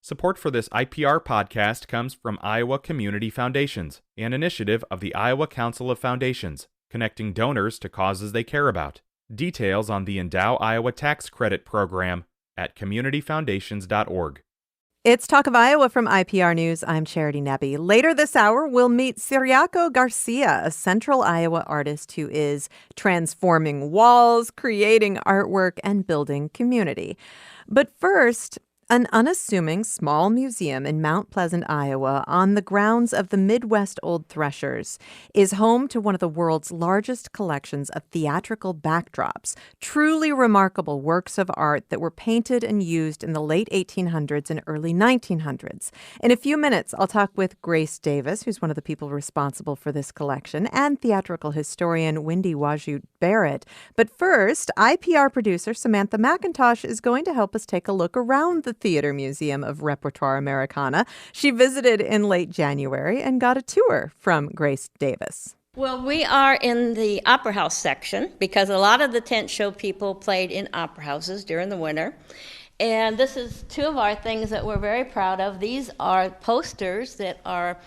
Support for this IPR podcast comes from Iowa Community Foundations, an initiative of the Iowa Council of Foundations, connecting donors to causes they care about. Details on the Endow Iowa Tax Credit Program at communityfoundations.org. It's Talk of Iowa from IPR News. I'm Charity Nebbe. Later this hour, we'll meet Ciriaco Garcia, a Central Iowa artist who is transforming walls, creating artwork, and building community. But first, an unassuming small museum in Mount Pleasant, Iowa, on the grounds of the Midwest Old Threshers, is home to one of the world's largest collections of theatrical backdrops, truly remarkable works of art that were painted and used in the late 1800s and early 1900s. In a few minutes, I'll talk with Grace Davis, who's one of the people responsible for this collection, and theatrical historian Wendy Wajut Barrett. But first, IPR producer Samantha McIntosh is going to help us take a look around the Theater Museum of Repertoire Americana. She visited in late January and got a tour from Grace Davis. Well, we are in the Opera House section because a lot of the tent show people played in opera houses during the winter. And this is two of our things that we're very proud of. These are posters that are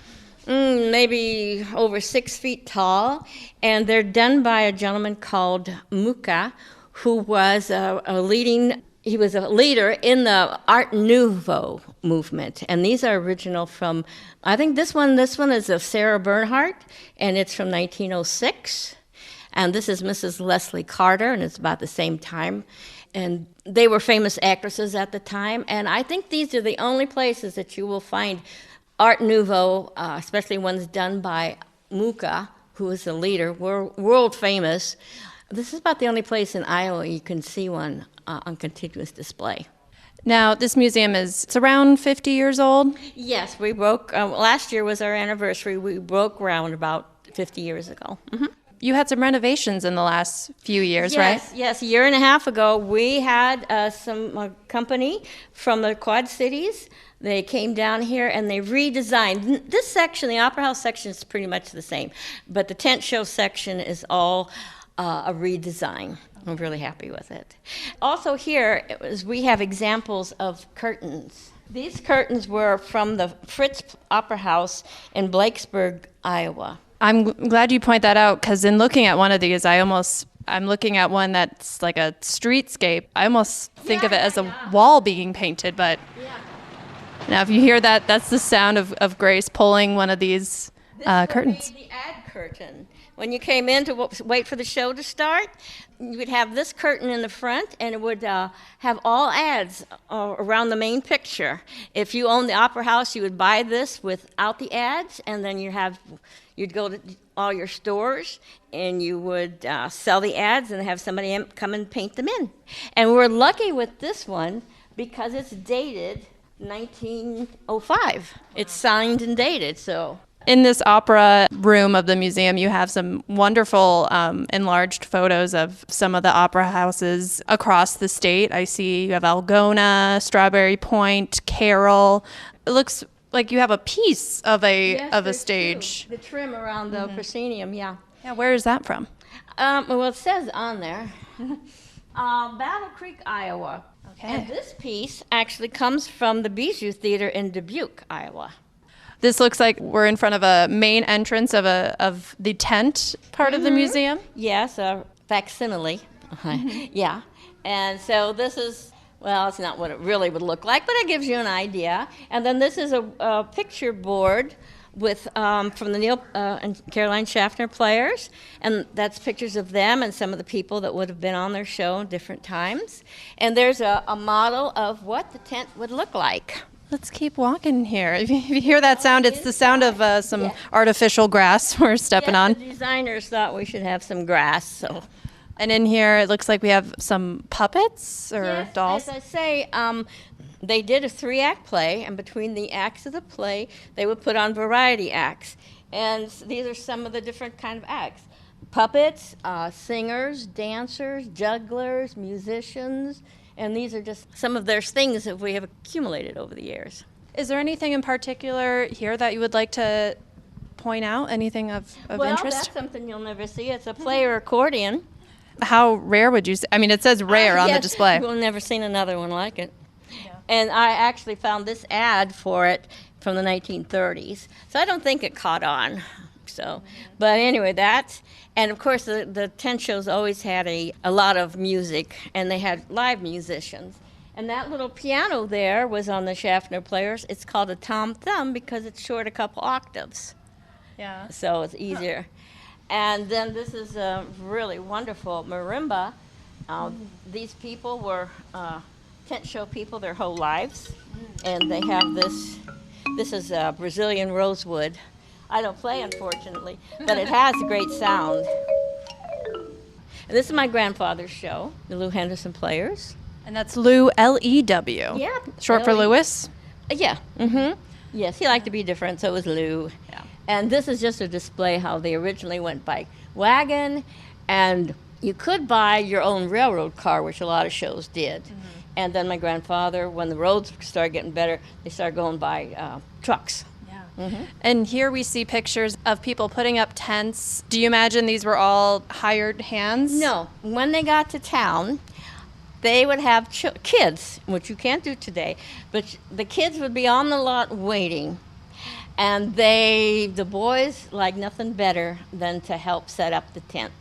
maybe over 6 feet tall, and they're done by a gentleman called Mucha, who was He was a leader in the Art Nouveau movement, and these are original from, I think this one is of Sarah Bernhardt, and it's from 1906, and this is Mrs. Leslie Carter, and it's about the same time, and they were famous actresses at the time, and I think these are the only places that you will find Art Nouveau, especially ones done by Mucha, who is the leader, world famous. This is about the only place in Iowa you can see one on continuous display. Now, this museum it's around 50 years old? Yes, we broke, last year was our anniversary. We broke ground about 50 years ago. Mm-hmm. You had some renovations in the last few years, right? Yes, a year and a half ago, we had some company from the Quad Cities. They came down here and they redesigned. This section, the Opera House section, is pretty much the same, but the tent show section is all a redesign. I'm really happy with it. Also here, we have examples of curtains. These curtains were from the Fritz Opera House in Blakesburg, Iowa. I'm glad you point that out, because in looking at one of these, I'm looking at one that's like a streetscape. I almost think of it as a wall being painted, but now if you hear that, that's the sound of Grace pulling one of these curtains. This would be the ad curtain. When you came in to wait for the show to start, you would have this curtain in the front, and it would have all ads around the main picture. If you owned the Opera House, you would buy this without the ads, and then you'd go to all your stores, and you would sell the ads and have somebody come and paint them in. And we're lucky with this one because it's dated 1905. It's signed and dated, so... In this opera room of the museum, you have some wonderful enlarged photos of some of the opera houses across the state. I see you have Algona, Strawberry Point, Carroll. It looks like you have a piece of a stage. True. The trim around the proscenium, yeah. Yeah, where is that from? Well, it says on there, Battle Creek, Iowa. Okay. And this piece actually comes from the Bijou Theater in Dubuque, Iowa. This looks like we're in front of a main entrance of the tent part of the museum. Yes, a facsimile. Yeah. And so this is, well, it's not what it really would look like, but it gives you an idea. And then this is a picture board with from the Neil and Caroline Schaffner players, and that's pictures of them and some of the people that would have been on their show at different times. And there's a model of what the tent would look like. Let's keep walking here. If you hear that sound, it's the sound of some artificial grass we're stepping on. The designers thought we should have some grass. So, and in here, it looks like we have some puppets or dolls. As I say, they did a 3-act play, and between the acts of the play, they would put on variety acts. And these are some of the different kind of acts. Puppets, singers, dancers, jugglers, musicians. And these are just some of their things that we have accumulated over the years. Is there anything in particular here that you would like to point out? Anything of interest? Well, that's something you'll never see. It's a player accordion. How rare would you say? I mean, it says rare on the display. We've never seen another one like it. And I actually found this ad for it from the 1930s. So I don't think it caught on. So, but anyway, and of course the tent shows always had a lot of music, and they had live musicians. And that little piano there was on the Schaffner players. It's called a tom thumb because it's short a couple octaves. Yeah. So it's easier. And then this is a really wonderful marimba. These people were tent show people their whole lives. And they have this is Brazilian rosewood. I don't play, unfortunately, but it has a great sound. And this is my grandfather's show, the Lou Henderson Players. And that's Lou, L-E-W. Yeah. Short for Louis? Yeah. Mm-hmm. Yes, he liked to be different, so it was Lou. Yeah. And this is just a display how they originally went by wagon, and you could buy your own railroad car, which a lot of shows did. Mm-hmm. And then my grandfather, when the roads started getting better, they started going by trucks. Mm-hmm. And here we see pictures of people putting up tents. Do you imagine these were all hired hands? No. When they got to town, they would have kids, which you can't do today, but the kids would be on the lot waiting. And the boys liked nothing better than to help set up the tent.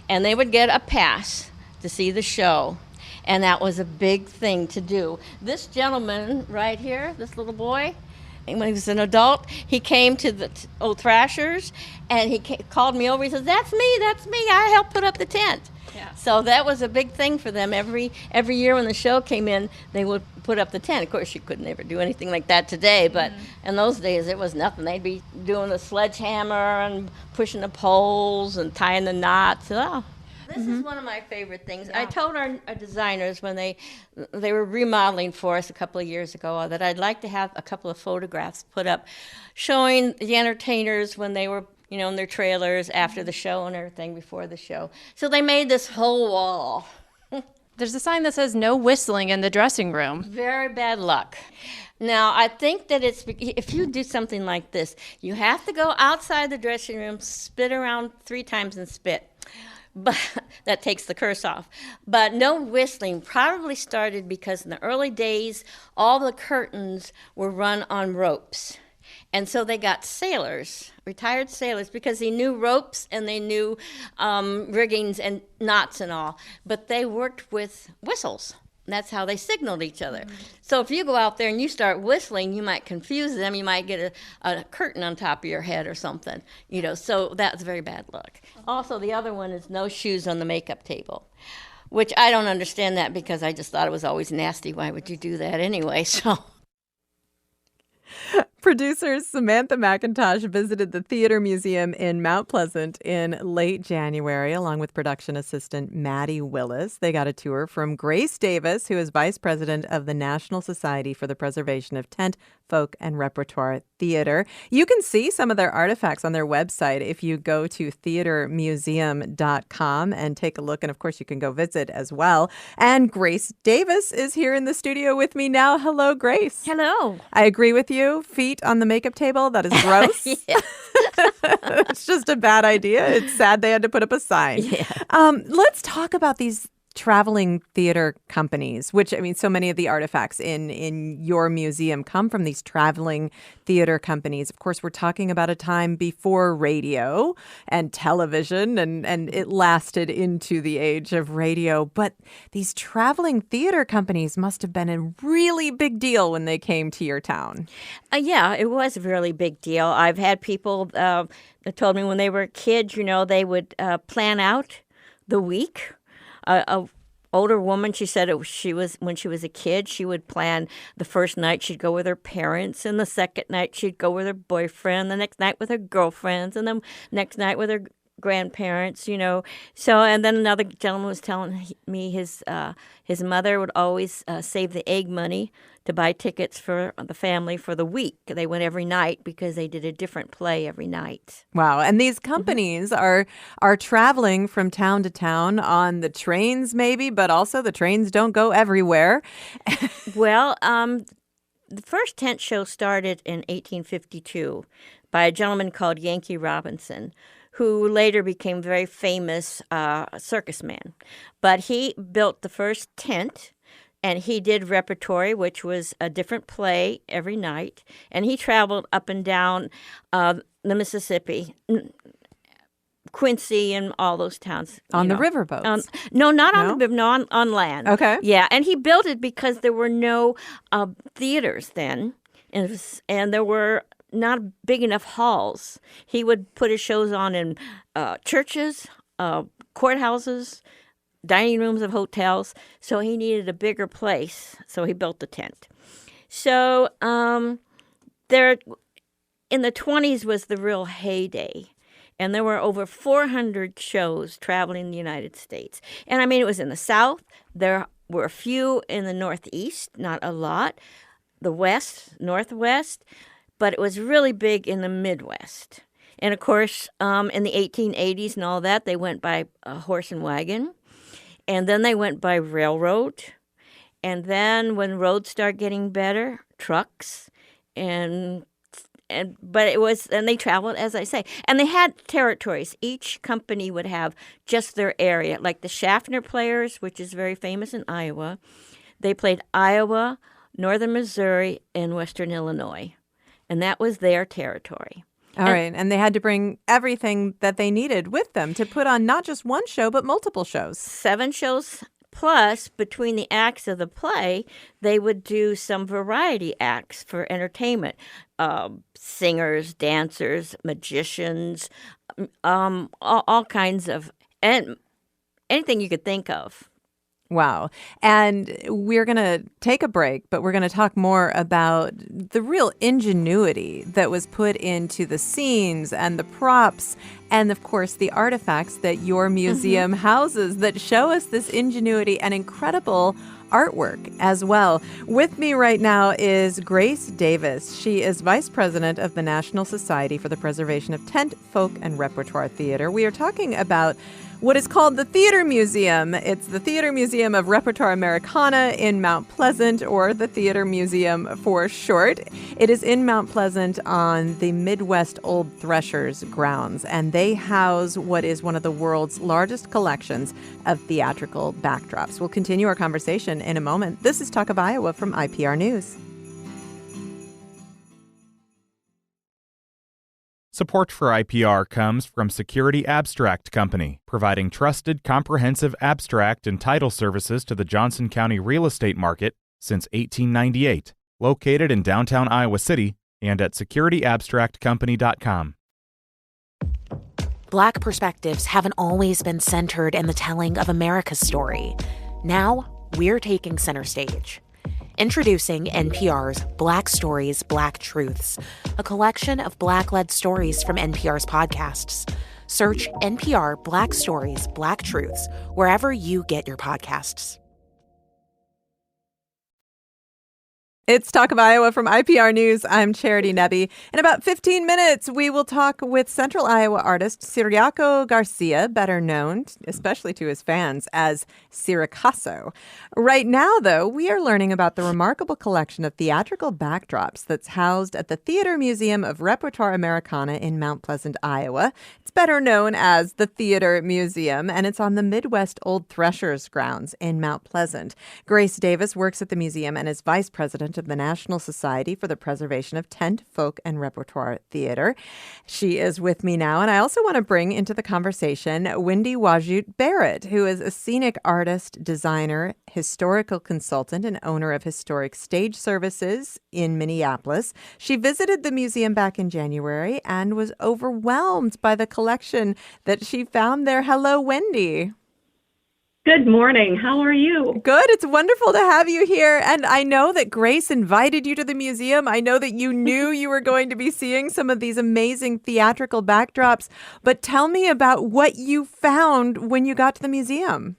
And they would get a pass to see the show. And that was a big thing to do. This gentleman right here, this little boy, when he was an adult, he came to the old Thrashers, and he called me over. He says, that's me, I helped put up the tent. Yeah. So that was a big thing for them. Every year when the show came in, they would put up the tent. Of course, you could never do anything like that today, but in those days, it was nothing. They'd be doing the sledgehammer and pushing the poles and tying the knots. Oh. This is one of my favorite things. Yeah. I told our designers when they were remodeling for us a couple of years ago that I'd like to have a couple of photographs put up showing the entertainers when they were, in their trailers after the show and everything before the show. So they made this whole wall. There's a sign that says no whistling in the dressing room. Very bad luck. Now, I think that if you do something like this, you have to go outside the dressing room, spit around 3 times and spit. But that takes the curse off. But no whistling probably started because in the early days, all the curtains were run on ropes. And so they got sailors, retired sailors, because they knew ropes and they knew riggings and knots and all. But they worked with whistles. That's how they signaled each other. Mm-hmm. So if you go out there and you start whistling, you might confuse them. You might get a curtain on top of your head or something. So that's very bad luck. Also, the other one is no shoes on the makeup table, which I don't understand that because I just thought it was always nasty. Why would you do that anyway? So. Producer Samantha McIntosh visited the Theater Museum in Mount Pleasant in late January, along with production assistant Maddie Willis. They got a tour from Grace Davis, who is vice president of the National Society for the Preservation of Tent, Folk, and Repertoire Theater. You can see some of their artifacts on their website if you go to theatermuseum.com and take a look. And of course, you can go visit as well. And Grace Davis is here in the studio with me now. Hello, Grace. Hello. I agree with you. Feet on the makeup table, that is gross. It's just a bad idea. It's sad they had to put up a sign. Yeah. Let's talk about these traveling theater companies, which, so many of the artifacts in your museum come from these traveling theater companies. Of course, we're talking about a time before radio and television, and it lasted into the age of radio. But these traveling theater companies must have been a really big deal when they came to your town. Yeah, it was a really big deal. I've had people that told me when they were kids, they would plan out the week. A older woman, she said when she was a kid, she would plan the first night she'd go with her parents, and the second night she'd go with her boyfriend, the next night with her girlfriends, and the next night with her grandparents, So, and then another gentleman was telling me his mother would always save the egg money to buy tickets for the family for the week. They went every night because they did a different play every night. Wow. And these companies are traveling from town to town on the trains maybe, but also the trains don't go everywhere. Well, the first tent show started in 1852 by a gentleman called Yankee Robinson, who later became a very famous circus man. But he built the first tent and he did Repertoire, which was a different play every night. And he traveled up and down the Mississippi, Quincy, and all those towns. On the riverboats? No, not on No? the river, no, on land. Okay. Yeah, and he built it because there were no theaters then, and there were not big enough halls. He would put his shows on in churches, courthouses, dining rooms of hotels, so he needed a bigger place, so he built the tent. So there, in the 20s was the real heyday, and there were over 400 shows traveling the United States. And I mean, it was in the South. There were a few in the Northeast, not a lot, the West, Northwest, but it was really big in the Midwest. And of course, in the 1880s and all that, they went by horse and wagon. And then they went by railroad. And then when roads start getting better, trucks. But it was, and they traveled, as I say. And they had territories. Each company would have just their area. Like the Schaffner Players, which is very famous in Iowa. They played Iowa, northern Missouri, and western Illinois. And that was their territory. All right. And they had to bring everything that they needed with them to put on not just one show, but multiple shows. 7 shows plus, between the acts of the play, they would do some variety acts for entertainment. Singers, dancers, magicians, all kinds of, and anything you could think of. Wow. And we're going to take a break, but we're going to talk more about the real ingenuity that was put into the scenes and the props and, of course, the artifacts that your museum houses that show us this ingenuity and incredible artwork as well. With me right now is Grace Davis. She is Vice President of the National Society for the Preservation of Tent, Folk, and Repertoire Theater. We are talking about what is called the Theater Museum. It's the Theater Museum of Repertoire Americana in Mount Pleasant, or the Theater Museum for short. It is in Mount Pleasant on the Midwest Old Threshers grounds, and they house what is one of the world's largest collections of theatrical backdrops. We'll continue our conversation in a moment. This is Talk of Iowa from IPR News. Support for IPR comes from Security Abstract Company, providing trusted, comprehensive abstract and title services to the Johnson County real estate market since 1898. Located in downtown Iowa City and at securityabstractcompany.com. Black perspectives haven't always been centered in the telling of America's story. Now, we're taking center stage. Introducing NPR's Black Stories, Black Truths, a collection of Black-led stories from NPR's podcasts. Search NPR Black Stories, Black Truths wherever you get your podcasts. It's Talk of Iowa from IPR News. I'm Charity Nebbe. In about 15 minutes, we will talk with Central Iowa artist Ciriaco Garcia, better known, especially to his fans, as Ciricasso. Right now, though, we are learning about the remarkable collection of theatrical backdrops that's housed at the Theater Museum of Repertoire Americana in Mount Pleasant, Iowa. It's better known as the Theater Museum, and it's on the Midwest Old Threshers grounds in Mount Pleasant. Grace Davis works at the museum and is vice president of the National Society for the Preservation of Tent, Folk, and Repertoire Theater. She is with me now, and I also want to bring into the conversation Wendy Wajut Barrett, who is a scenic artist, designer, historical consultant, and owner of Historic Stage Services in Minneapolis. She visited the museum back in January and was overwhelmed by the collection that she found there. Hello, Wendy. Good morning. How are you? Good. It's wonderful to have you here. And I know that Grace invited you to the museum. I know that you knew you were going to be seeing some of these amazing theatrical backdrops. But tell me about what you found when you got to the museum.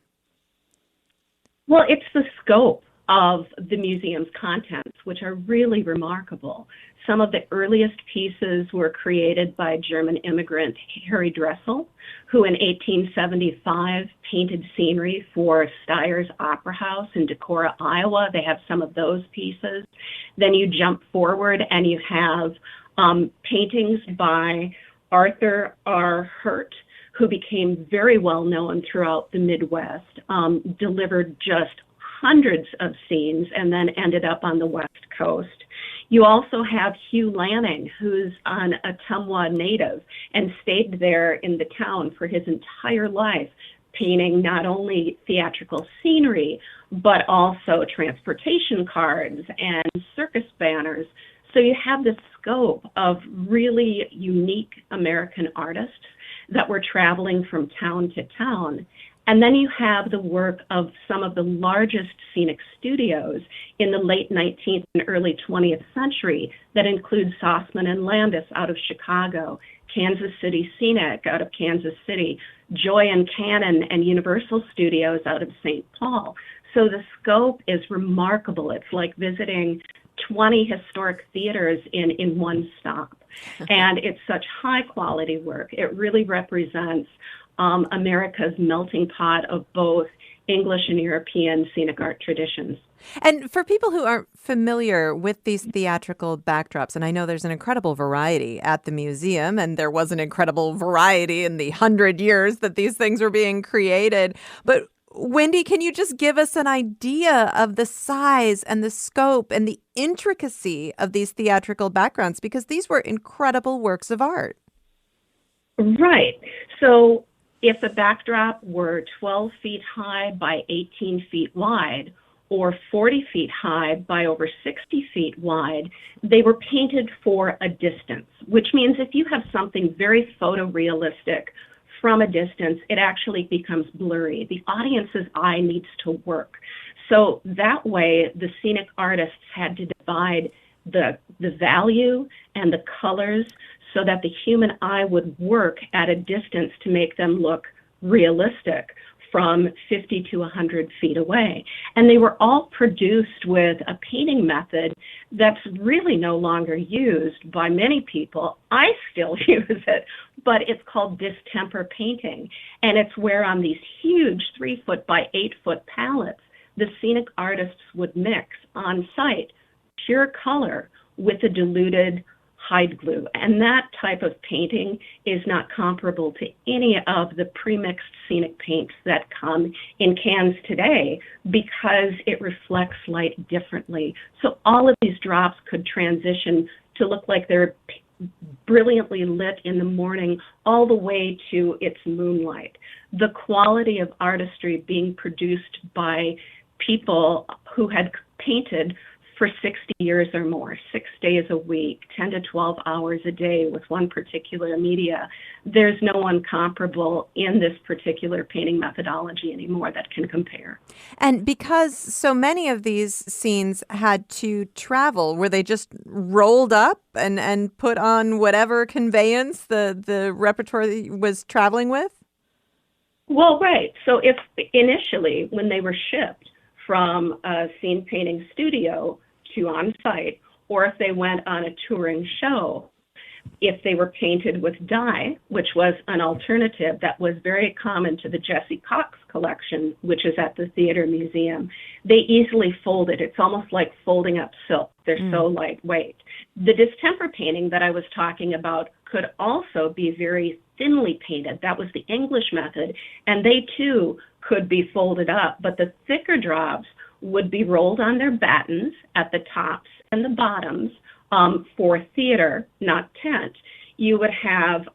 Well, it's the scope of the museum's contents, which are really remarkable. Some of the earliest pieces were created by German immigrant Harry Dressel, who in 1875 painted scenery for Steyer's Opera House in Decorah, Iowa. They have some of those pieces. Then you jump forward and you have paintings by Arthur R. Hurt, who became very well known throughout the Midwest, delivered just hundreds of scenes and then ended up on the West Coast. You also have Hugh Lanning, who's an Ottumwa native and stayed there in the town for his entire life, painting not only theatrical scenery, but also transportation cards and circus banners. So you have the scope of really unique American artists that were traveling from town to town. And then you have the work of some of the largest scenic studios in the late 19th and early 20th century that include Sossman and Landis out of Chicago, Kansas City Scenic out of Kansas City, Joy and Cannon and Universal Studios out of St. Paul. So the scope is remarkable. It's like visiting 20 historic theaters in one stop. And it's such high quality work. It really represents America's melting pot of both English and European scenic art traditions. And for people who aren't familiar with these theatrical backdrops, and I know there's an incredible variety at the museum, and there was an incredible variety in the 100 years that these things were being created. But Wendy, can you just give us an idea of the size and the scope and the intricacy of these theatrical backgrounds? Because these were incredible works of art. Right. So if the backdrop were 12 feet high by 18 feet wide, or 40 feet high by over 60 feet wide, they were painted for a distance, which means if you have something very photorealistic from a distance, it actually becomes blurry. The audience's eye needs to work. So that way, the scenic artists had to divide the value and the colors so that the human eye would work at a distance to make them look realistic from 50 to 100 feet away. And they were all produced with a painting method that's really no longer used by many people. I still use it, but it's called distemper painting. And it's where on these huge 3-foot by 8-foot palettes, the scenic artists would mix on site pure color with a diluted hide glue. And that type of painting is not comparable to any of the premixed scenic paints that come in cans today because it reflects light differently. So all of these drops could transition to look like they're brilliantly lit in the morning all the way to its moonlight. The quality of artistry being produced by people who had painted for 60 years or more, 6 days a week, 10 to 12 hours a day with one particular media. There's no one comparable in this particular painting methodology anymore that can compare. And because so many of these scenes had to travel, were they just rolled up and put on whatever conveyance the repertoire was traveling with? Well, right. So if initially when they were shipped from a scene painting studio to on site, or if they went on a touring show, if they were painted with dye, which was an alternative that was very common to the Jesse Cox collection, which is at the Theater Museum, they easily folded. It's almost like folding up silk. They're so lightweight. The distemper painting that I was talking about could also be very thinly painted. That was the English method, and they too could be folded up, but the thicker drops would be rolled on their battens at the tops and the bottoms for theater, not tent. You would have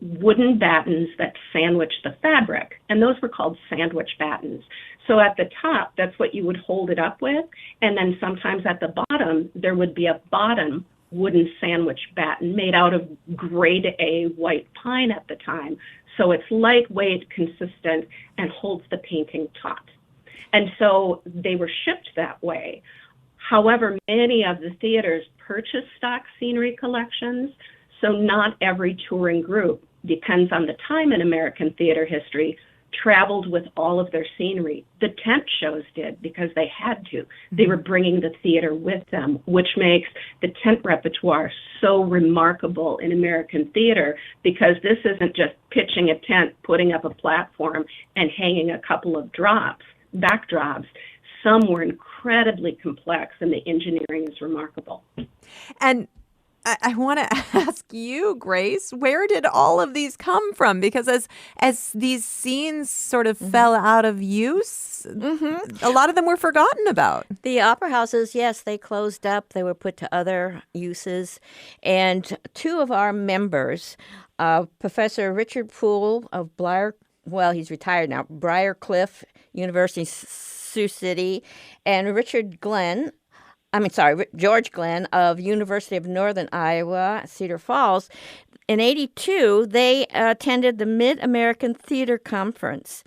wooden battens that sandwiched the fabric, and those were called sandwich battens. So at the top, that's what you would hold it up with, and then sometimes at the bottom, there would be a bottom wooden sandwich batten made out of grade A white pine at the time. So it's lightweight, consistent, and holds the painting taut. And so they were shipped that way. However, many of the theaters purchased stock scenery collections, so not every touring group, depends on the time in American theater history, traveled with all of their scenery. The tent shows did because they had to. They were bringing the theater with them, which makes the tent repertoire so remarkable in American theater because this isn't just pitching a tent, putting up a platform, and hanging a couple of backdrops. Some were incredibly complex, and the engineering is remarkable. And I want to ask you, Grace, where did all of these come from? Because as these scenes sort of fell out of use, a lot of them were forgotten about. The opera houses, yes, they closed up. They were put to other uses. And two of our members, Professor Richard Poole of he's retired now, Briarcliff University, Sioux City, and George Glenn of University of Northern Iowa, Cedar Falls. In '82, they attended the Mid-American Theater Conference.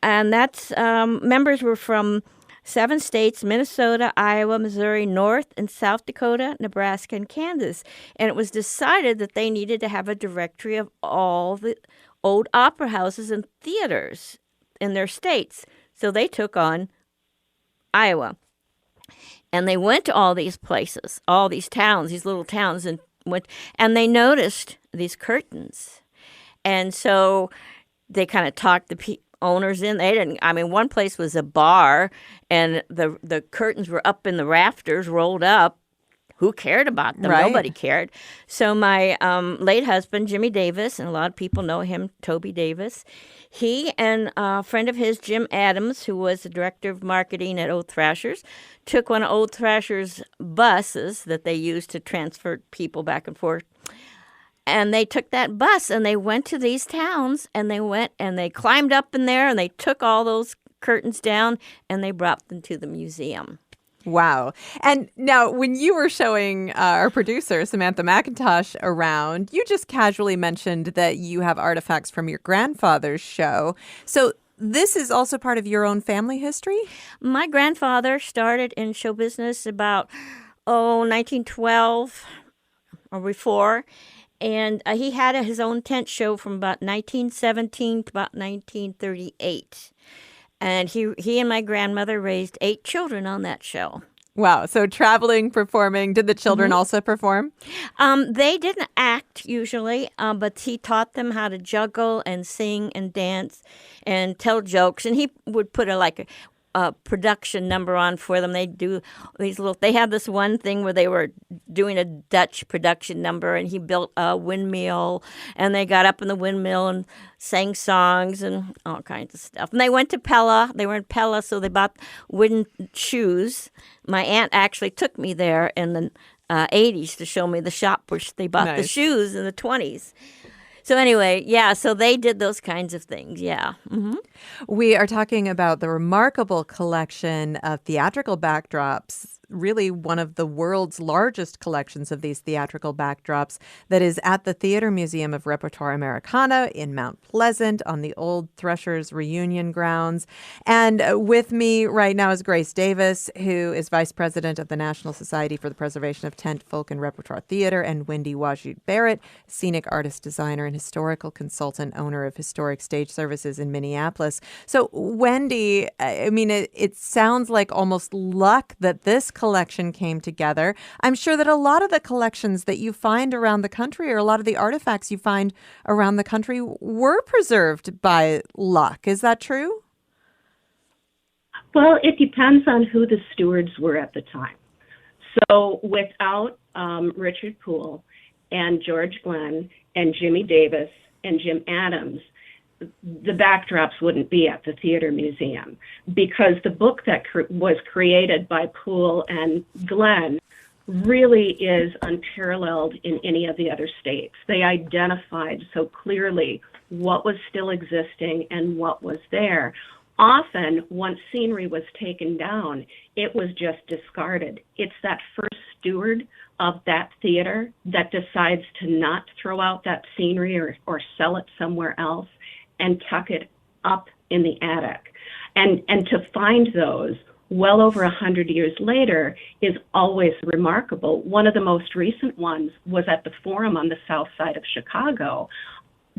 And that's members were from 7 states: Minnesota, Iowa, Missouri, North and South Dakota, Nebraska, and Kansas. And it was decided that they needed to have a directory of all the old opera houses and theaters in their states. So they took on Iowa. And they went to all these places, all these towns, these little towns, and they noticed these curtains. And so they kind of talked the owners in. They didn't. I mean, one place was a bar, and the curtains were up in the rafters, rolled up. Who cared about them? Right. Nobody cared. So my late husband, Jimmy Davis, and a lot of people know him, Toby Davis, he and a friend of his, Jim Adams, who was the director of marketing at Old Thrashers, took one of Old Thrashers' buses that they used to transfer people back and forth. And they took that bus and they went to these towns, and they climbed up in there and they took all those curtains down and they brought them to the museum. Wow. And now, when you were showing our producer, Samantha McIntosh, around, you just casually mentioned that you have artifacts from your grandfather's show. So this is also part of your own family history? My grandfather started in show business about, 1912 or before. And he had his own tent show from about 1917 to about 1938. And he and my grandmother raised 8 children on that show. Wow. So traveling, performing. Did the children also perform? They didn't act usually, but he taught them how to juggle and sing and dance and tell jokes. And he would put a production number on for them. They do they had this one thing where they were doing a Dutch production number, and he built a windmill, and they got up in the windmill and sang songs and all kinds of stuff. And they went to Pella. They were in Pella, so they bought wooden shoes. My aunt actually took me there in the 80s to show me the shop where they bought the shoes in the 20s. So anyway, yeah, so they did those kinds of things, yeah. Mm-hmm. We are talking about the remarkable collection of theatrical backdrops, really one of the world's largest collections of these theatrical backdrops, that is at the Theater Museum of Repertoire Americana in Mount Pleasant on the old Threshers reunion grounds. And with me right now is Grace Davis, who is Vice President of the National Society for the Preservation of Tent, Folk, and Repertoire Theater, and Wendy Wajut Barrett, scenic artist, designer, and historical consultant, owner of Historic Stage Services in Minneapolis. So, Wendy, I mean, it sounds like almost luck that this collection came together. I'm sure that a lot of the collections that you find around the country, or a lot of the artifacts you find around the country, were preserved by luck. Is that true? Well, it depends on who the stewards were at the time. So without Richard Poole and George Glenn and Jimmy Davis and Jim Adams, the backdrops wouldn't be at the Theater Museum, because the book that was created by Poole and Glenn really is unparalleled in any of the other states. They identified so clearly what was still existing and what was there. Often, once scenery was taken down, it was just discarded. It's that first steward of that theater that decides to not throw out that scenery or sell it somewhere else and tuck it up in the attic. And to find those well over 100 years later is always remarkable. One of the most recent ones was at the Forum on the south side of Chicago.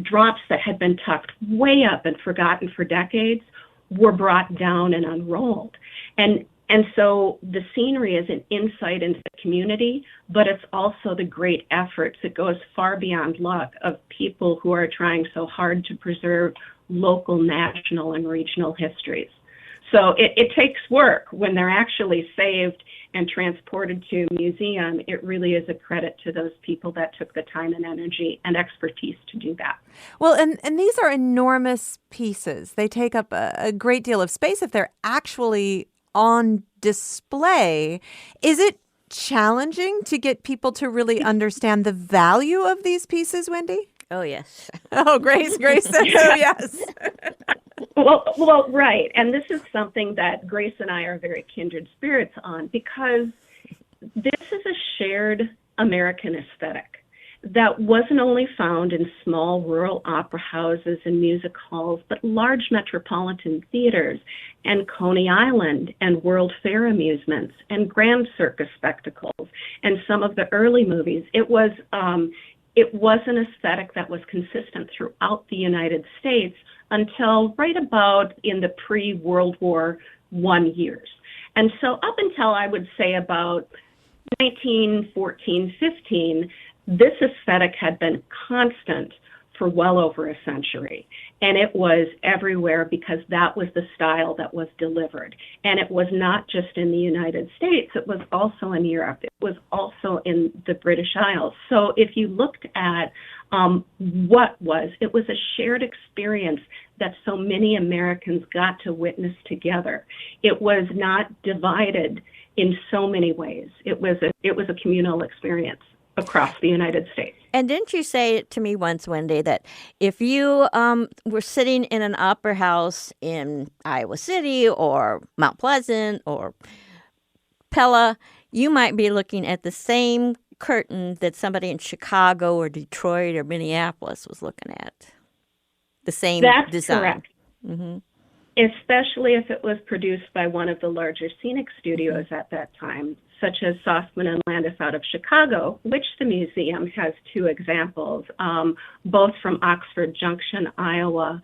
Drops that had been tucked way up and forgotten for decades were brought down and unrolled. And so the scenery is an insight into the community, but it's also the great efforts that goes far beyond luck of people who are trying so hard to preserve local, national, and regional histories. So it takes work. When they're actually saved and transported to a museum, it really is a credit to those people that took the time and energy and expertise to do that. Well, and these are enormous pieces. They take up a great deal of space if they're actually on display. Is it challenging to get people to really understand the value of these pieces, Wendy? Oh, yes. Oh, Grace says so, yes. Well, right. And this is something that Grace and I are very kindred spirits on, because this is a shared American aesthetic that wasn't only found in small rural opera houses and music halls, but large metropolitan theaters and Coney Island and World Fair amusements and Grand Circus spectacles and some of the early movies. It was an aesthetic that was consistent throughout the United States until right about in the pre-World War I years. And so up until, I would say, about 1914, 15, this aesthetic had been constant for well over a century. And it was everywhere because that was the style that was delivered. And it was not just in the United States, it was also in Europe. It was also in the British Isles. So if you looked at it was a shared experience that so many Americans got to witness together. It was not divided in so many ways. It was a communal experience across the United States. And didn't you say to me once, Wendy, that if you were sitting in an opera house in Iowa City or Mount Pleasant or Pella, you might be looking at the same curtain that somebody in Chicago or Detroit or Minneapolis was looking at? The same That's design. Correct. Mm-hmm. Especially if it was produced by one of the larger scenic studios at that time, such as Softman and Landis out of Chicago, which the museum has two examples, both from Oxford Junction, Iowa.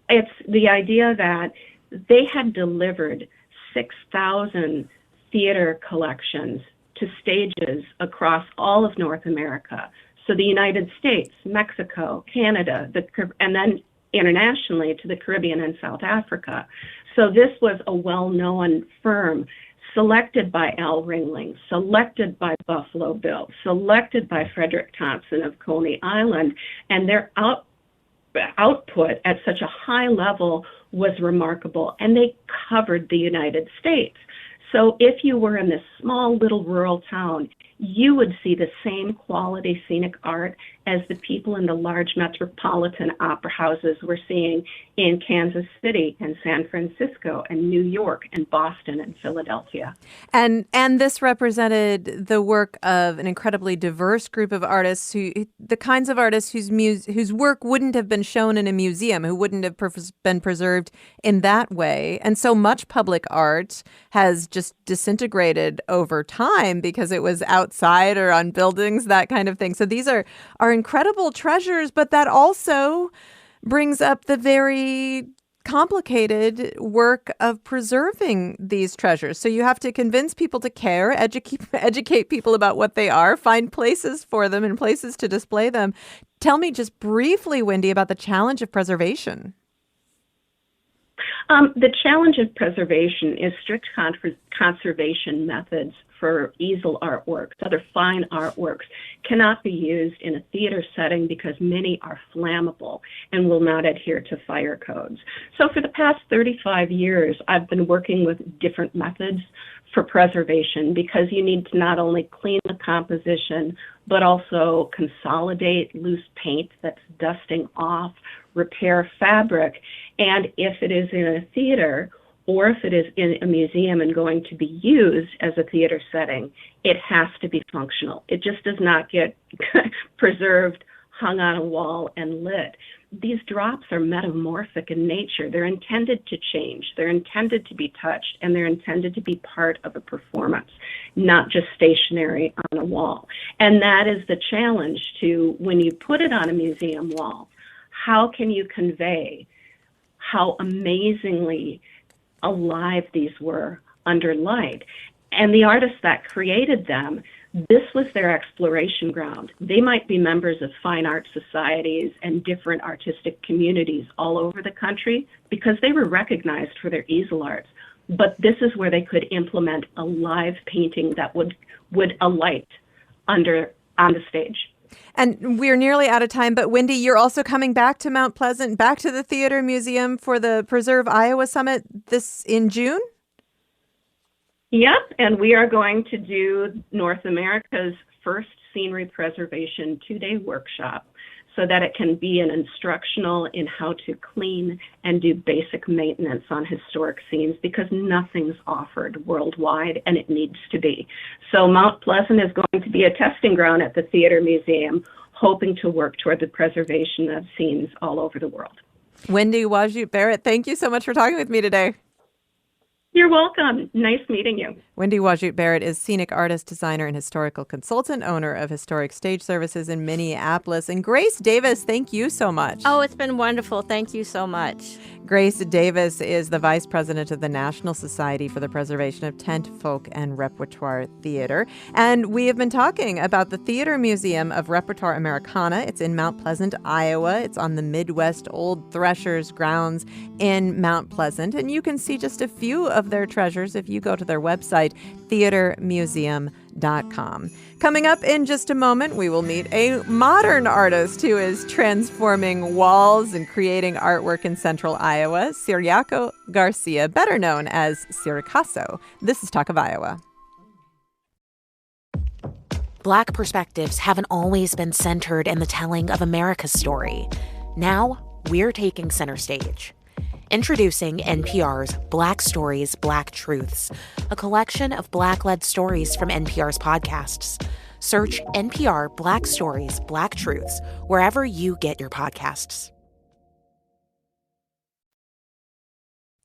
It's the idea that they had delivered 6,000 theater collections to stages across all of North America. So the United States, Mexico, Canada, and then internationally to the Caribbean and South Africa. So this was a well-known firm, selected by Al Ringling, selected by Buffalo Bill, selected by Frederick Thompson of Coney Island, and their output at such a high level was remarkable, and they covered the United States. So if you were in this small little rural town, you would see the same quality scenic art as the people in the large metropolitan opera houses were seeing in Kansas City and San Francisco and New York and Boston and Philadelphia. And this represented the work of an incredibly diverse group of artists, the kinds of artists whose work wouldn't have been shown in a museum, who wouldn't have been preserved in that way. And so much public art has just disintegrated over time because it was outside or on buildings, that kind of thing. So these are incredible treasures, but that also brings up the very complicated work of preserving these treasures. So you have to convince people to care, educate people about what they are, find places for them and places to display them. Tell me just briefly, Wendy, about the challenge of preservation. The challenge of preservation is strict conservation methods for easel artworks, other fine artworks, cannot be used in a theater setting because many are flammable and will not adhere to fire codes. So for the past 35 years, I've been working with different methods for preservation because you need to not only clean the composition, but also consolidate loose paint that's dusting off, repair fabric, and if it is in a theater or if it is in a museum and going to be used as a theater setting, it has to be functional. It just does not get preserved, hung on a wall, and lit. These drops are metamorphic in nature. They're intended to change. They're intended to be touched, and they're intended to be part of a performance, not just stationary on a wall. And that is the challenge to when you put it on a museum wall, how can you convey how amazingly alive these were under light? And the artists that created them, this was their exploration ground. They might be members of fine art societies and different artistic communities all over the country because they were recognized for their easel arts. but this is where they could implement a live painting that would alight on the stage. And we're nearly out of time, but Wendy, you're also coming back to Mount Pleasant, back to the Theater Museum for the Preserve Iowa Summit in June? Yep, and we are going to do North America's first scenery preservation 2-day workshop so that it can be an instructional in how to clean and do basic maintenance on historic scenes, because nothing's offered worldwide and it needs to be. So Mount Pleasant is going to be a testing ground at the Theater Museum, hoping to work toward the preservation of scenes all over the world. Wendy Wajut Barrett, thank you so much for talking with me today. You're welcome. Nice meeting you. Wendy Wajut Barrett is scenic artist, designer, and historical consultant, owner of Historic Stage Services in Minneapolis. And Grace Davis, thank you so much. Oh, it's been wonderful. Thank you so much. Grace Davis is the vice president of the National Society for the Preservation of Tent, Folk, and Repertoire Theater. And we have been talking about the Theater Museum of Repertoire Americana. It's in Mount Pleasant, Iowa. It's on the Midwest Old Threshers grounds in Mount Pleasant. And you can see just a few of their treasures if you go to their website, theatermuseum.com. Coming up in just a moment, we will meet a modern artist who is transforming walls and creating artwork in central Iowa, Ciriaco Garcia, better known as Ciricaso. This is Talk of Iowa. Black perspectives haven't always been centered in the telling of America's story. Now, we're taking center stage. Introducing NPR's Black Stories, Black Truths, a collection of Black-led stories from NPR's podcasts. Search NPR Black Stories, Black Truths wherever you get your podcasts.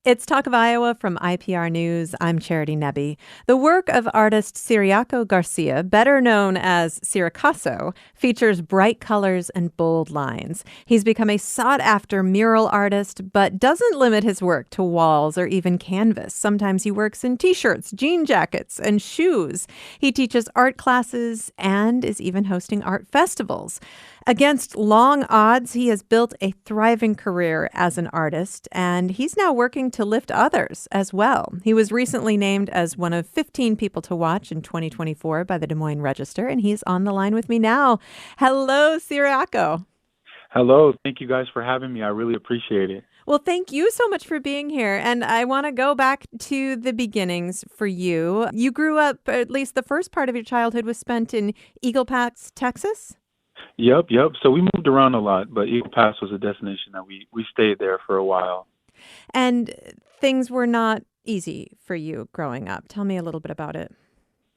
It's Talk of Iowa from IPR News. I'm Charity Nebbe. The work of artist Ciriaco Garcia, better known as Ciricaso, features bright colors and bold lines. He's become a sought-after mural artist, but doesn't limit his work to walls or even canvas. Sometimes he works in T-shirts, jean jackets, and shoes. He teaches art classes and is even hosting art festivals. Against long odds, he has built a thriving career as an artist, and he's now working to lift others as well. He was recently named as one of 15 people to watch in 2024 by the Des Moines Register, and he's on the line with me now. Hello, Ciriaco. Hello. Thank you guys for having me. I really appreciate it. Well, thank you so much for being here. And I want to go back to the beginnings for you. You grew up, at least the first part of your childhood was spent in Eagle Pass, Texas? Yep. So we moved around a lot, but Eagle Pass was a destination that we stayed there for a while. And things were not easy for you growing up. Tell me a little bit about it.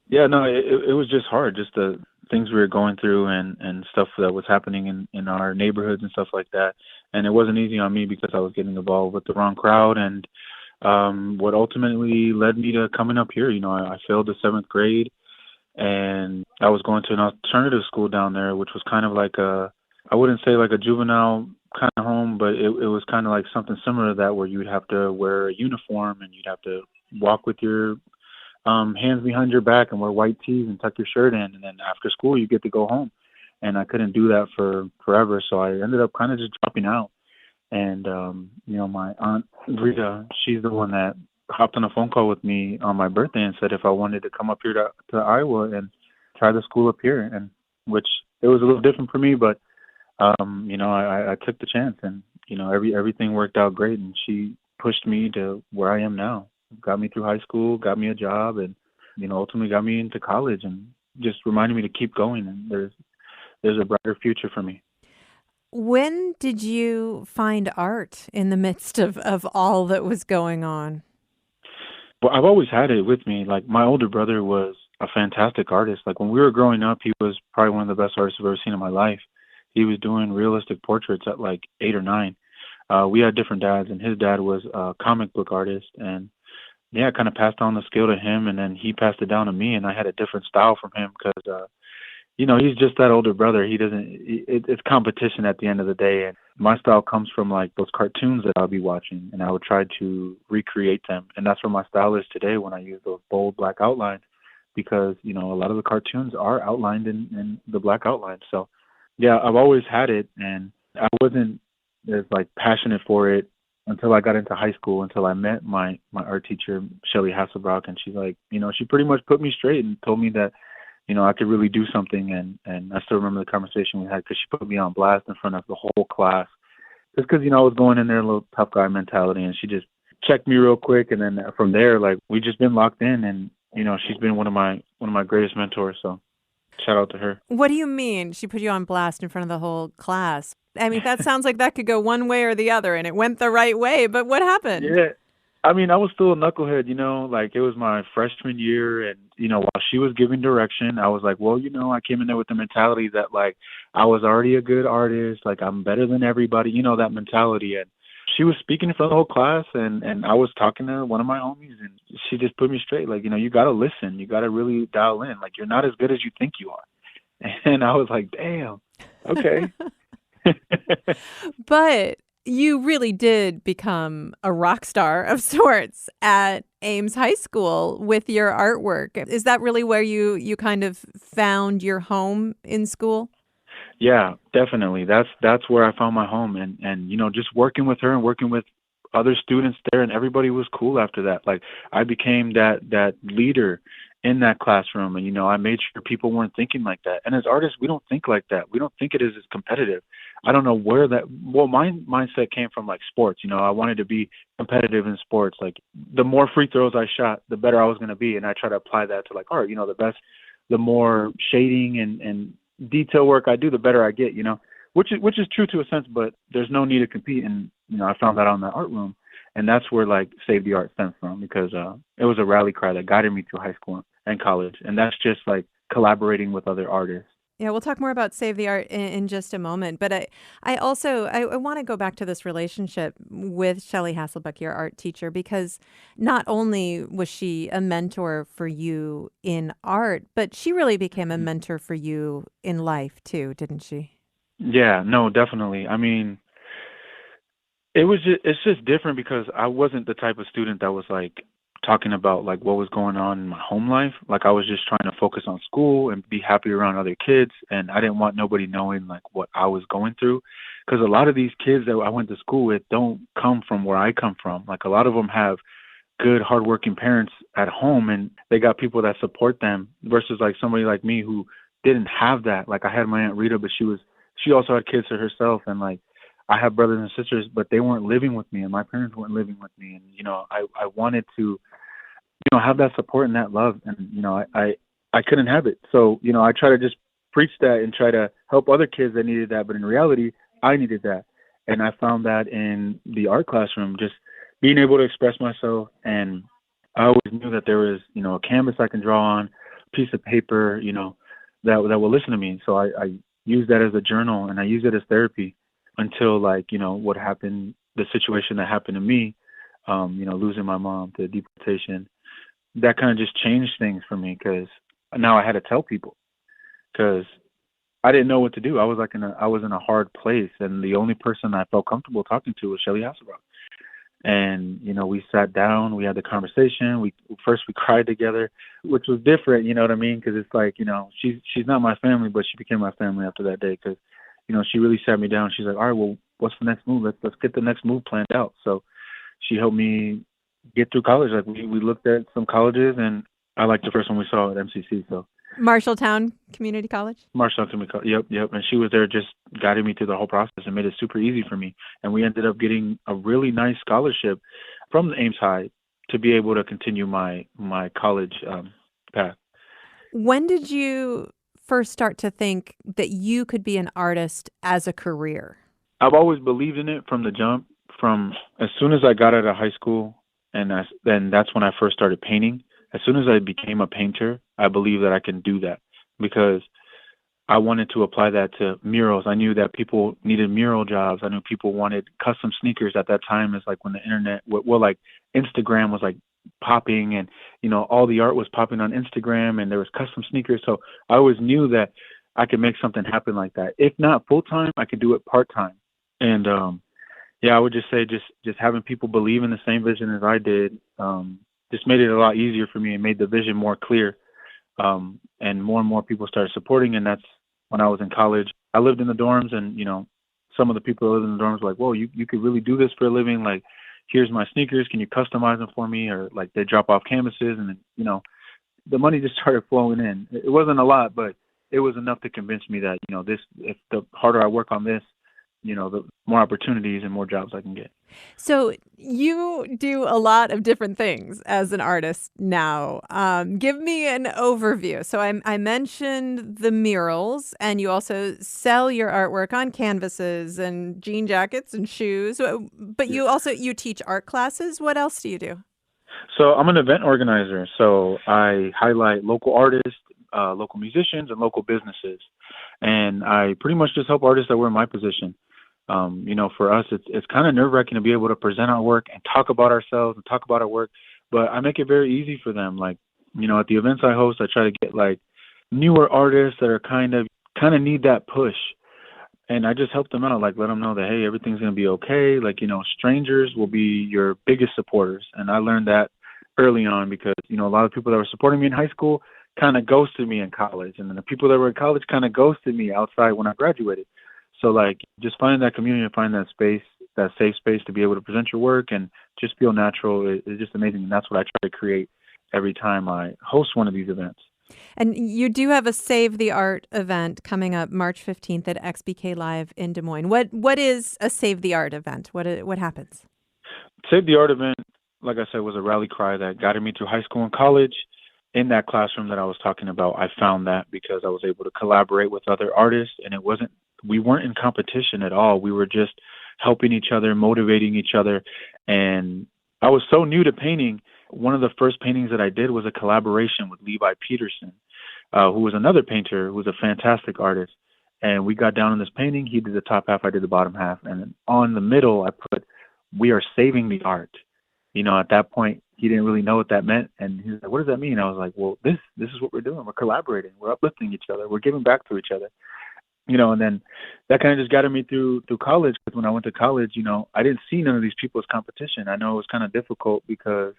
Yeah, no, it was just hard, just the things we were going through and stuff that was happening in our neighborhoods and stuff like that. And it wasn't easy on me because I was getting involved with the wrong crowd. And what ultimately led me to coming up here, I failed the 7th grade. And I was going to an alternative school down there, which was kind of like I wouldn't say like a juvenile kind of home, but it was kind of like something similar to that, where you'd have to wear a uniform and you'd have to walk with your hands behind your back and wear white tees and tuck your shirt in. And then after school, you get to go home. And I couldn't do that for forever. So I ended up kind of just dropping out. And, my aunt Rita, she's the one that hopped on a phone call with me on my birthday and said if I wanted to come up here to Iowa and try the school up here, and which it was a little different for me, but I took the chance, and everything worked out great, and she pushed me to where I am now. Got me through high school, got me a job, and ultimately got me into college, and just reminded me to keep going, and there's a brighter future for me. When did you find art in the midst of all that was going on? Well, I've always had it with me. Like, my older brother was a fantastic artist. Like, when we were growing up, he was probably one of the best artists I've ever seen in my life. He was doing realistic portraits at like 8 or 9. We had different dads, and his dad was a comic book artist. And yeah, I kind of passed on the skill to him, and then he passed it down to me, and I had a different style from him because, he's just that older brother. It's competition at the end of the day. And my style comes from like those cartoons that I'll be watching, and I would try to recreate them. And that's where my style is today when I use those bold black outlines, because, a lot of the cartoons are outlined in the black outlines. So yeah, I've always had it, and I wasn't as like passionate for it until I got into high school, until I met my art teacher, Shelly Hasselbrock, and she's like, she pretty much put me straight and told me that, I could really do something. And I still remember the conversation we had because she put me on blast in front of the whole class. Just because, I was going in there a little tough guy mentality, and she just checked me real quick. And then from there, like, we just been locked in, and, she's been one of my greatest mentors. So shout out to her. What do you mean she put you on blast in front of the whole class? I mean, that sounds like that could go one way or the other, and it went the right way. But what happened? Yeah. I mean, I was still a knucklehead, like it was my freshman year, and, while she was giving direction, I was like, well, I came in there with the mentality that, like, I was already a good artist, like, I'm better than everybody, that mentality. And she was speaking in front of the whole class, and I was talking to one of my homies, and she just put me straight, like, you got to listen, you got to really dial in, like, you're not as good as you think you are. And I was like, damn, okay. But you really did become a rock star of sorts at Ames High School with your artwork. Is that really where you kind of found your home in school? Yeah, definitely. That's where I found my home, and just working with her and working with other students there, and everybody was cool after that. Like, I became that leader in that classroom, and I made sure people weren't thinking like that. And as artists, we don't think like that. We don't think it is as competitive. I don't know where my mindset came from, like sports. I wanted to be competitive in sports. Like, the more free throws I shot, the better I was going to be. And I try to apply that to, like, art. The more shading and detail work I do, the better I get, which is true to a sense, but there's no need to compete. And, I found that out in the art room. And that's where, like, Save the Art stems from, because it was a rally cry that guided me through high school and college. And that's just, like, collaborating with other artists. Yeah, we'll talk more about Save the Art in just a moment. But I want to go back to this relationship with Shelly Hasselbeck, your art teacher, because not only was she a mentor for you in art, but she really became a mentor for you in life too, didn't she? Yeah, no, definitely. I mean, it's just different because I wasn't the type of student that was, like, talking about, like, what was going on in my home life. Like, I was just trying to focus on school and be happy around other kids, and I didn't want nobody knowing, like, what I was going through, because a lot of these kids that I went to school with don't come from where I come from. Like, a lot of them have good, hardworking parents at home, and they got people that support them, versus, like, somebody like me who didn't have that. Like, I had my Aunt Rita, but she also had kids for herself, and, like, I have brothers and sisters, but they weren't living with me, and my parents weren't living with me. And, I wanted to, have that support and that love. And, I couldn't have it. So, I try to just preach that and try to help other kids that needed that. But in reality, I needed that. And I found that in the art classroom, just being able to express myself. And I always knew that there was, a canvas I can draw on, a piece of paper, that will listen to me. So I use that as a journal, and I use it as therapy. Until, like, what happened, the situation that happened to me, losing my mom to deportation, that kind of just changed things for me, because now I had to tell people, because I didn't know what to do. I was in a hard place, and the only person I felt comfortable talking to was Shelly Hasselbrock. And, we sat down, we had the conversation. We cried together, which was different, you know what I mean? Because it's like, she's not my family, but she became my family after that day, because she really sat me down. She's like, all right, well, what's the next move? Let's get the next move planned out. So she helped me get through college. Like, we looked at some colleges, and I liked the first one we saw at MCC. So Marshalltown Community College? Marshalltown Community College, yep. And she was there just guiding me through the whole process and made it super easy for me. And we ended up getting a really nice scholarship from the Ames High to be able to continue my college path. When did you first start to think that you could be an artist as a career? I've always believed in it from the jump. From as soon as I got out of high school, and then that's when I first started painting. As soon as I became a painter, I believed that I can do that, because I wanted to apply that to murals. I knew that people needed mural jobs. I knew people wanted custom sneakers at that time. It's like when the internet, like Instagram was like popping, and all the art was popping on Instagram, and there was custom sneakers. So I always knew that I could make something happen like that. If not full time, I could do it part time. And I would just say just having people believe in the same vision as I did just made it a lot easier for me, and made the vision more clear. And more people started supporting, and that's when I was in college. I lived in the dorms, and some of the people that lived in the dorms were like, whoa, you could really do this for a living. Like, here's my sneakers, can you customize them for me? Or like they drop off canvases, and then, the money just started flowing in. It wasn't a lot, but it was enough to convince me that, if the harder I work on this, the more opportunities and more jobs I can get. So you do a lot of different things as an artist now. Give me an overview. So I mentioned the murals, and you also sell your artwork on canvases and jean jackets and shoes. But you teach art classes. What else do you do? So I'm an event organizer. So I highlight local artists, local musicians, and local businesses. And I pretty much just help artists that were in my position. For us, it's kind of nerve-wracking to be able to present our work and talk about ourselves and talk about our work, but I make it very easy for them. Like, at the events I host, I try to get like newer artists that are kind of need that push, and I just help them out, like let them know that, hey, everything's gonna be okay. Like, strangers will be your biggest supporters, and I learned that early on because a lot of people that were supporting me in high school kind of ghosted me in college, and then the people that were in college kind of ghosted me outside when I graduated. So, like, just finding that community and finding that space, that safe space to be able to present your work and just feel natural is just amazing. And that's what I try to create every time I host one of these events. And you do have a Save the Art event coming up March 15th at XBK Live in Des Moines. What is a Save the Art event? What happens? Save the Art event, like I said, was a rally cry that guided me through high school and college. In that classroom that I was talking about, I found that because I was able to collaborate with other artists, and we weren't in competition at all. We were just helping each other, motivating each other. And I was so new to painting. One of the first paintings that I did was a collaboration with Levi Peterson, who was another painter who was a fantastic artist. And we got down in this painting. He did the top half, I did the bottom half. And then on the middle, I put, "We are saving the art." At that point, he didn't really know what that meant. And he was like, "What does that mean?" I was like, "Well, this is what we're doing. We're collaborating. We're uplifting each other. We're giving back to each other." And then that kind of just guided me through college. Because when I went to college, I didn't see none of these people as competition. I know it was kind of difficult because,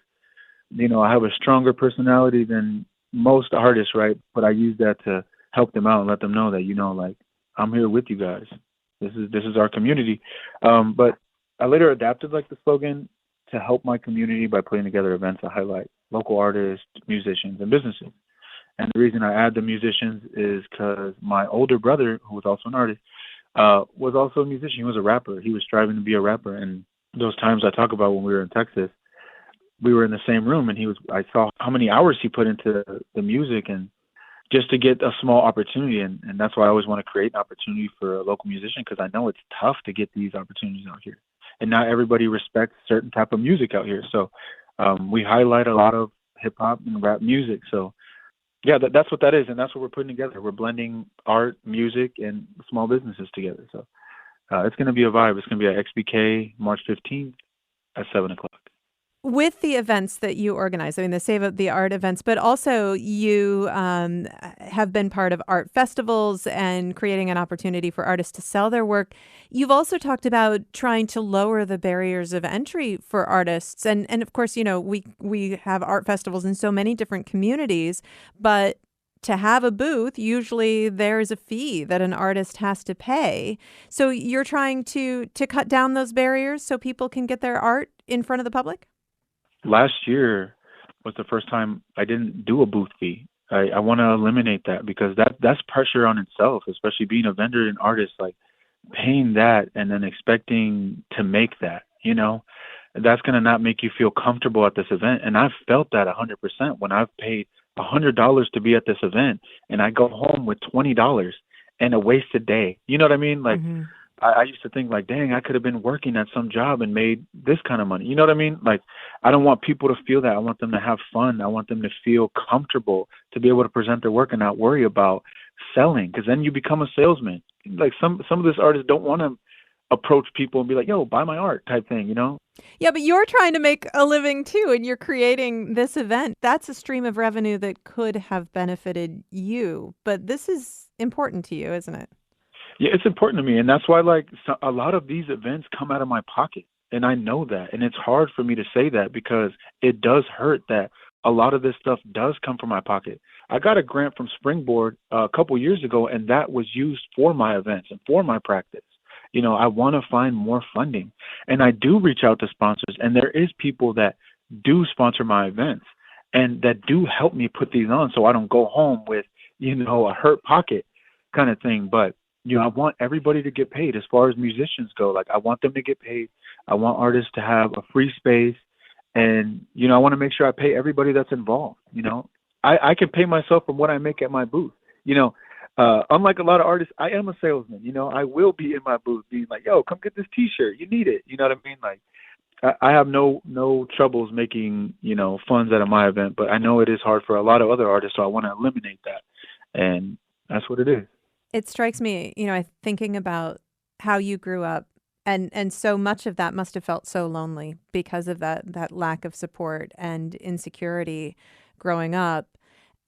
I have a stronger personality than most artists, right? But I use that to help them out and let them know that, like, I'm here with you guys. This is our community. But I later adapted like the slogan to help my community by putting together events that highlight local artists, musicians, and businesses. And the reason I add the musicians is because my older brother, who was also an artist, was also a musician. He was a rapper. He was striving to be a rapper. And those times I talk about when we were in Texas, we were in the same room, and I saw how many hours he put into the music, and just to get a small opportunity. And that's why I always want to create an opportunity for a local musician, because I know it's tough to get these opportunities out here. And not everybody respects certain type of music out here. So we highlight a lot of hip hop and rap music. So yeah, that's what that is. And that's what we're putting together. We're blending art, music, and small businesses together. So it's going to be a vibe. It's going to be at XBK March 15th at 7 o'clock. With the events that you organize, the Save the Art events, but also you have been part of art festivals and creating an opportunity for artists to sell their work. You've also talked about trying to lower the barriers of entry for artists. And of course, we have art festivals in so many different communities, but to have a booth, usually there's a fee that an artist has to pay. So you're trying to cut down those barriers so people can get their art in front of the public? Last year was the first time I didn't do a booth fee. I want to eliminate that, because that's pressure on itself, especially being a vendor and artist, like paying that and then expecting to make that, that's going to not make you feel comfortable at this event. And I've felt that 100% when I've paid $100 to be at this event and I go home with $20 and a wasted day. You know what I mean? Like, mm-hmm. I used to think like, dang, I could have been working at some job and made this kind of money. You know what I mean? Like, I don't want people to feel that. I want them to have fun. I want them to feel comfortable to be able to present their work and not worry about selling, because then you become a salesman. Like some of these artists don't want to approach people and be like, yo, buy my art type thing, Yeah, but you're trying to make a living too, and you're creating this event. That's a stream of revenue that could have benefited you, but this is important to you, isn't it? Yeah, it's important to me, and that's why a lot of these events come out of my pocket, and I know that, and it's hard for me to say that because it does hurt that a lot of this stuff does come from my pocket. I got a grant from Springboard a couple years ago, and that was used for my events and for my practice. I want to find more funding. And I do reach out to sponsors, and there is people that do sponsor my events and that do help me put these on so I don't go home with, a hurt pocket kind of thing. But, I want everybody to get paid as far as musicians go. Like, I want them to get paid. I want artists to have a free space. And, I want to make sure I pay everybody that's involved. I can pay myself from what I make at my booth. Unlike a lot of artists, I am a salesman. I will be in my booth being like, yo, come get this T-shirt. You need it. You know what I mean? Like, I have no troubles making, funds out of my event, but I know it is hard for a lot of other artists, so I want to eliminate that. And that's what it is. It strikes me, thinking about how you grew up, and so much of that must have felt so lonely because of that lack of support and insecurity growing up.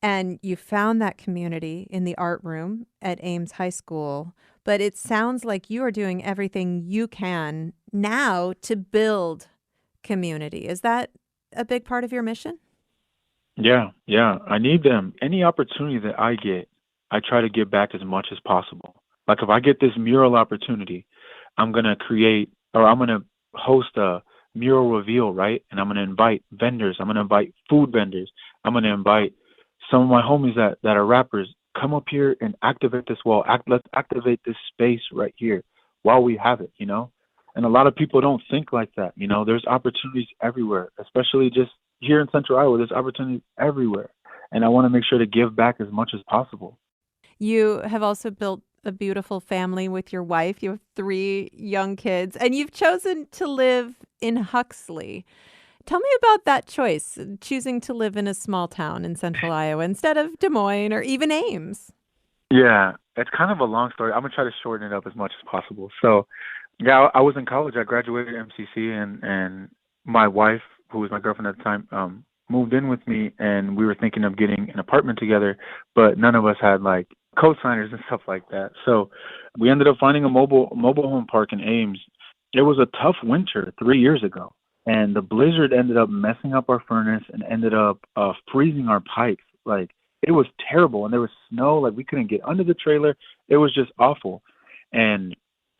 And you found that community in the art room at Ames High School. But it sounds like you are doing everything you can now to build community. Is that a big part of your mission? Yeah. I need them. Any opportunity that I get, I try to give back as much as possible. Like, if I get this mural opportunity, I'm going to host a mural reveal, right? And I'm going to invite vendors. I'm going to invite food vendors. I'm going to invite some of my homies that are rappers. Come up here and activate this wall. Let's activate this space right here while we have it, And a lot of people don't think like that, There's opportunities everywhere, especially just here in Central Iowa. There's opportunities everywhere. And I want to make sure to give back as much as possible. You have also built a beautiful family with your wife. You have 3 young kids, and you've chosen to live in Huxley. Tell me about that choice, choosing to live in a small town in Central Iowa instead of Des Moines or even Ames. Yeah, it's kind of a long story. I'm going to try to shorten it up as much as possible. So, yeah, I was in college. I graduated MCC, and my wife, who was my girlfriend at the time, moved in with me, and we were thinking of getting an apartment together, but none of us had, like, co-signers and stuff like that. So we ended up finding a mobile home park in Ames. It was a tough winter 3 years ago. And the blizzard ended up messing up our furnace and ended up freezing our pipes. Like, it was terrible. And there was snow. Like, we couldn't get under the trailer. It was just awful. And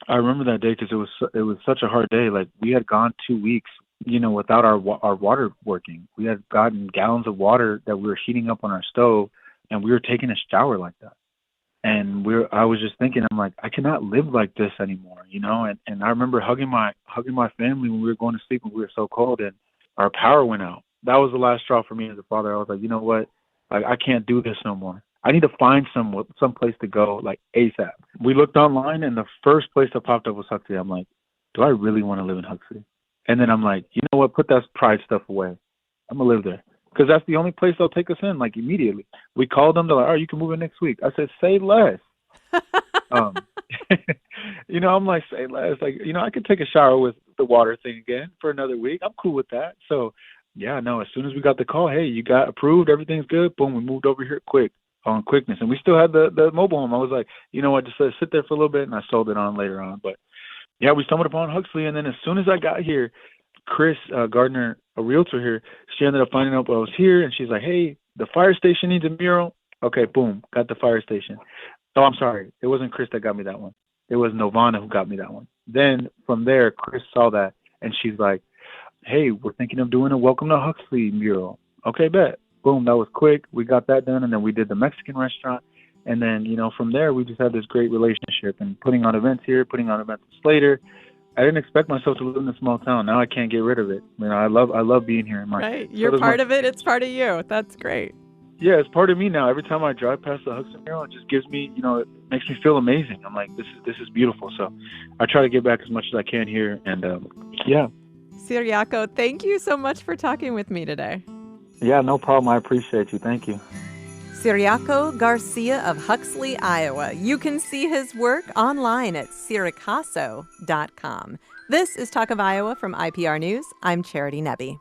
I remember that day because it was such a hard day. Like, we had gone 2 weeks, without our water working. We had gotten gallons of water that we were heating up on our stove, and we were taking a shower like that. And I was just thinking, I'm like, I cannot live like this anymore, And I remember hugging my family when we were going to sleep and we were so cold, and our power went out. That was the last straw for me as a father. I was like, you know what? I can't do this no more. I need to find some place to go, like, ASAP. We looked online, and the first place that popped up was Huxley. I'm like, do I really want to live in Huxley? And then I'm like, you know what? Put that pride stuff away. I'm gonna live there. Because that's the only place they'll take us in, like, immediately. We called them. They're like, all right, you can move in next week. I said, say less. I'm like, say less. Like, I could take a shower with the water thing again for another week. I'm cool with that. So, yeah, no, as soon as we got the call, hey, you got approved, everything's good, boom, we moved over here on quickness. And we still had the mobile home. I was like, you know what, just sit there for a little bit, and I sold it on later on. But, yeah, we stumbled upon Huxley, and then as soon as I got here, Chris Gardner, a realtor here, she ended up finding out I was here, and she's like, hey, the fire station needs a mural. Okay, boom, got the fire station. Oh, I'm sorry. It wasn't Chris that got me that one. It was Novana who got me that one. Then from there, Chris saw that, and she's like, hey, we're thinking of doing a Welcome to Huxley mural. Okay, bet. Boom, that was quick. We got that done, and then we did the Mexican restaurant. And then, from there, we just had this great relationship and putting on events here, putting on events with Slater. I didn't expect myself to live in a small town. Now I can't get rid of it. I love being here. Right. You're part of it. It's part of you. That's great. Yeah, it's part of me now. Every time I drive past the Huxley mural, it just gives me, it makes me feel amazing. I'm like, this is beautiful. So I try to get back as much as I can here. And yeah. Ciriaco, thank you so much for talking with me today. Yeah, no problem. I appreciate you. Thank you. Ciriaco Garcia of Huxley, Iowa. You can see his work online at ciricasso.com. This is Talk of Iowa from IPR News. I'm Charity Nebbe.